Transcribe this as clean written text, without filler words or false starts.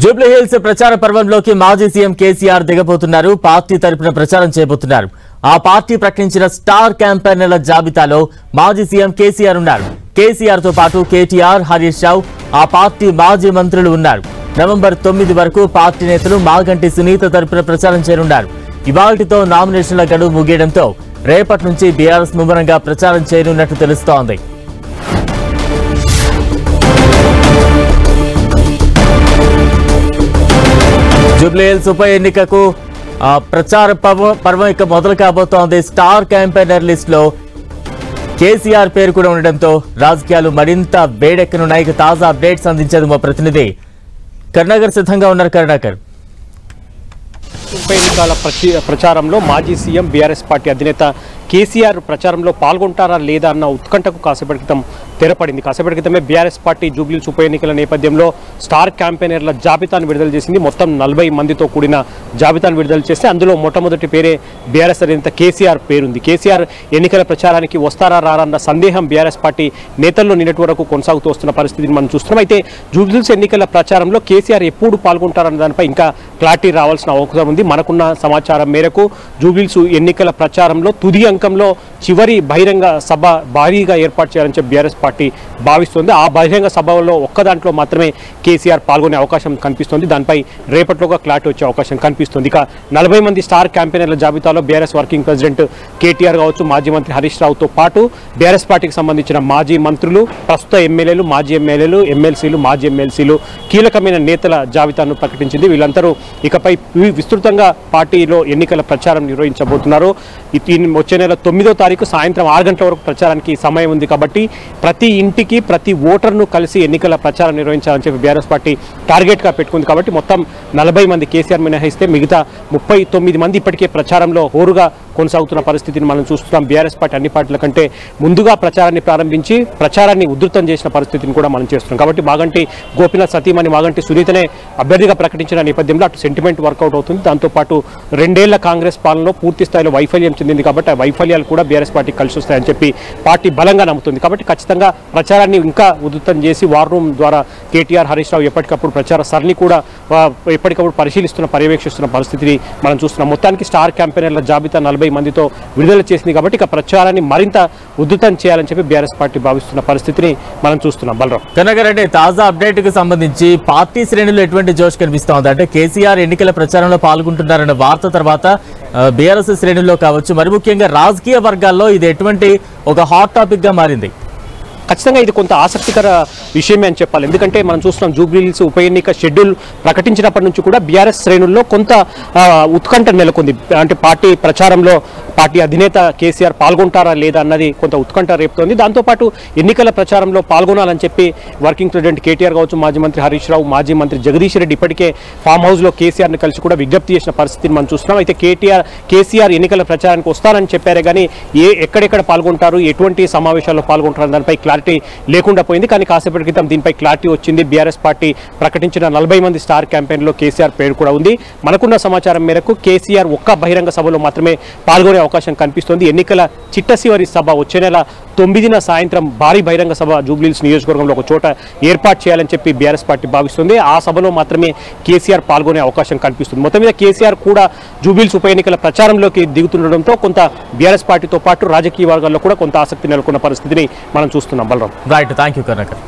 Jubilee hills ప్రచార పర్వంలోకి మాజీ CM KCR దిగబోతున్నారు. Party తరపున ప్రచారం చేయబోతున్నారు. ఆ పార్టీ ప్రకటించిన స్టార్ క్యాంపెయినర్ల జాబితాలో మాజీ సీఎం కేసీఆర్ ఉన్నారు. కేసీఆర్ తో పాటు కేటీఆర్, హరీష్ రావు, ఆ పార్టీ మాజీ మంత్రులు ఉన్నారు. నవంబర్ 9 వరకు పార్టీ నేతలు మాగంటి సునీత తరపున ప్రచారం చేయనున్నారు. ఇవాళ్టితో నామినేషన్ల గడువు ముగియడంతో రేపటి నుంచి బీఆర్ఎస్ ముమ్మరంగా ప్రచారం చేయనున్నట్టు తెలుస్తోంది. జూబ్లీ హిల్స్ ఉప ఎన్నికకు ప్రచార పర్వం ఇక మొదలు కాబోతోంది. స్టార్ క్యాంపెయినర్ లిస్ట్ లో కేసీఆర్ పేరు కూడా ఉండడంతో రాజకీయాలు మరింత వేడెక్కనున్నాయి. తాజా అప్డేట్స్ అందించేది మా ప్రతినిధి కరుణాకర్ సిద్ధంగా ఉన్నారు. కరుణాకర్, ఉప ఎన్నికల ప్రచారంలో మాజీ సీఎం బీఆర్ఎస్ పార్టీ అధినేత కేసీఆర్ ప్రచారంలో పాల్గొంటారా లేదా అన్న ఉత్కంఠకు కాసేపటి క్రితం తెరపడింది. కాసేపటి క్రితమే బీఆర్ఎస్ పార్టీ జూబ్లీ హిల్స్ ఉప ఎన్నికల నేపథ్యంలో స్టార్ క్యాంపెయినర్ల జాబితాను విడుదల చేసింది. మొత్తం 40 మందితో కూడిన జాబితాను విడుదల చేస్తే అందులో మొట్టమొదటి పేరే బీఆర్ఎస్ అధినేత కేసీఆర్ పేరుంది. కేసీఆర్ ఎన్నికల ప్రచారానికి వస్తారా రారన్న సందేహం బీఆర్ఎస్ పార్టీ నేతల్లో నిన్నటి వరకు కొనసాగుతూ వస్తున్న పరిస్థితిని మనం చూస్తున్నాం. అయితే జూబ్లీ హిల్స్ ఎన్నికల ప్రచారంలో కేసీఆర్ ఎప్పుడు పాల్గొంటారన్న దానిపై ఇంకా క్లారిటీ రావాల్సిన అవసరం ఉంది. మనకున్న సమాచారం మేరకు జూబ్లీ హిల్స్ ఎన్నికల ప్రచారంలో తుది అంకంలో చివరి బహిరంగ సభ భారీగా ఏర్పాటు చేయాలని చెప్పి బీఆర్ఎస్ పార్టీ భావిస్తోంది. ఆ బహిరంగ సభలో ఒక్క దాంట్లో మాత్రమే కేసీఆర్ పాల్గొనే అవకాశం కనిపిస్తోంది. దానిపై రేపట్లోగా క్లారిటీ వచ్చే అవకాశం కనిపిస్తుంది. ఇక 40 మంది స్టార్ క్యాంపెయినర్ల జాబితాలో బీఆర్ఎస్ వర్కింగ్ ప్రెసిడెంట్ కేటీఆర్ కావచ్చు, మాజీ మంత్రి హరీష్ రావుతో పాటు బీఆర్ఎస్ పార్టీకి సంబంధించిన మాజీ మంత్రులు, ప్రస్తుత ఎమ్మెల్యేలు, మాజీ ఎమ్మెల్యేలు, ఎమ్మెల్సీలు, మాజీ ఎమ్మెల్సీలు, కీలకమైన నేతల జాబితాను ప్రకటించింది. వీళ్ళందరూ ఇకపై విస్తృతంగా పార్టీలో ఎన్నికల ప్రచారం నిర్వహించబోతున్నారు. వచ్చే నెల 9వ తారీఖు సాయంత్రం 6 గంటల వరకు ప్రచారానికి సమయం ఉంది. కాబట్టి ప్రతి ఇంటికి ప్రతి ఓటర్ను కలిసి ఎన్నికల ప్రచారం నిర్వహించాలని చెప్పి బీఆర్ఎస్ పార్టీ టార్గెట్గా పెట్టుకుంది. కాబట్టి మొత్తం 40 మంది కేసీఆర్ మినహాయిస్తే మిగతా 39 మంది ఇప్పటికే ప్రచారంలో హోరుగా కొనసాగుతున్న పరిస్థితిని మనం చూస్తున్నాం. బీఆర్ఎస్ పార్టీ అన్ని పార్టీల కంటే ముందుగా ప్రచారాన్ని ప్రారంభించి ప్రచారాన్ని ఉధృతం చేసిన పరిస్థితిని కూడా మనం చేస్తున్నాం. కాబట్టి మాగంటి గోపీనాథ్ సతీమణి మాగంటి సునీతనే అభ్యర్థిగా ప్రకటించిన నేపథ్యంలో అటు సెంటిమెంట్ వర్కౌట్ అవుతుంది. దాంతోపాటు 2 ఏళ్ల కాంగ్రెస్ పాలనలో పూర్తి స్థాయిలో వైఫల్యం చెందింది. కాబట్టి ఆ వైఫల్యాలు కూడా బీఆర్ఎస్ పార్టీ కలిసి వస్తాయని చెప్పి పార్టీ బలంగా నమ్ముతుంది. కాబట్టి ఖచ్చితంగా ప్రచారాన్ని ఇంకా ఉధృతం చేసి వార్ రూమ్ ద్వారా కేటీఆర్, హరీష్ రావు ఎప్పటికప్పుడు ప్రచార సరళి కూడా ఎప్పటికప్పుడు పరిశీలిస్తున్న, పర్యవేక్షిస్తున్న పరిస్థితిని మనం చూస్తున్నాం. మొత్తానికి స్టార్ క్యాంపెయినర్ల జాబితా 40 మందితో విడుదల చేసింది. కాబట్టి ఇక ప్రచారాన్ని మరింత ఉధృతం చేయాలని చెప్పి బీఆర్ఎస్ పార్టీ భావిస్తున్న పరిస్థితిని మనం చూస్తున్నాం. బలరాం, కనగర్, అంటే తాజా అప్డేట్ కు సంబంధించి పార్టీ శ్రేణులు ఎటువంటి జోష్ కనిపిస్తోంది? అంటే కేసీఆర్ ఎన్నికల ప్రచారంలో పాల్గొంటున్నారన్న వార్త తర్వాత బీఆర్ఎస్ శ్రేణుల్లో కావచ్చు, మరి ముఖ్యంగా రాజకీయ వర్గాల్లో ఇది ఎటువంటి ఒక హాట్ టాపిక్ గా మారింది? ఖచ్చితంగా ఇది కొంత ఆసక్తికర విషయమే అని చెప్పాలి. ఎందుకంటే మనం చూస్తున్నాం జూబ్లీ హిల్స్ ఉప ఎన్నిక షెడ్యూల్ ప్రకటించినప్పటి నుంచి కూడా బీఆర్ఎస్ శ్రేణుల్లో కొంత ఉత్కంఠ నెలకొంది. అంటే పార్టీ ప్రచారంలో పార్టీ అధినేత కేసీఆర్ పాల్గొంటారా లేదా అన్నది కొంత ఉత్కంఠ రేపుతోంది. దాంతోపాటు ఎన్నికల ప్రచారంలో పాల్గొనాలని చెప్పి వర్కింగ్ ప్రెసిడెంట్ కేటీఆర్ కావచ్చు, మాజీ మంత్రి హరీష్ రావు, మాజీ మంత్రి జగదీష్ రెడ్డి ఇప్పటికే ఫామ్ హౌస్లో కేసీఆర్ని కలిసి కూడా విజ్ఞప్తి చేసిన పరిస్థితిని మనం చూస్తున్నాం. అయితే కేసీఆర్ ఎన్నికల ప్రచారానికి వస్తానని చెప్పారే కానీ ఎక్కడెక్కడ పాల్గొంటారు, ఎటువంటి సమావేశాల్లో పాల్గొంటారు దానిపై క్లారిటీ లేకుండా పోయింది. కానీ కాసేపటి క్రితం దీనిపై క్లారిటీ వచ్చింది. బీఆర్ఎస్ పార్టీ ప్రకటించిన 40 మంది స్టార్ క్యాంపెయిన్లో కేసీఆర్ పేరు కూడా ఉంది. మనకున్న సమాచారం మేరకు కేసీఆర్ ఒక్క బహిరంగ సభలో మాత్రమే పాల్గొనే అవకాశం కనిపిస్తోంది. ఎన్నికల చిట్టచివరి సభ వచ్చే నెల 9న సాయంత్రం భారీ బహిరంగ సభ జూబ్లీ హిల్స్ నియోజకవర్గంలో ఒక చోట ఏర్పాటు చేయాలని చెప్పి బీఆర్ఎస్ పార్టీ భావిస్తుంది. ఆ సభలో మాత్రమే కేసీఆర్ పాల్గొనే అవకాశం కనిపిస్తుంది. మొత్తం మీద కేసీఆర్ కూడా జూబ్లీ హిల్స్ ఉప ఎన్నికల ప్రచారంలోకి దిగుతుండడంతో కొంత బీఆర్ఎస్ పార్టీతో పాటు రాజకీయ వర్గాల్లో కూడా కొంత ఆసక్తి నెలకొన్న పరిస్థితిని మనం చూస్తున్నాం. Balaram, right, thank you Karunakar.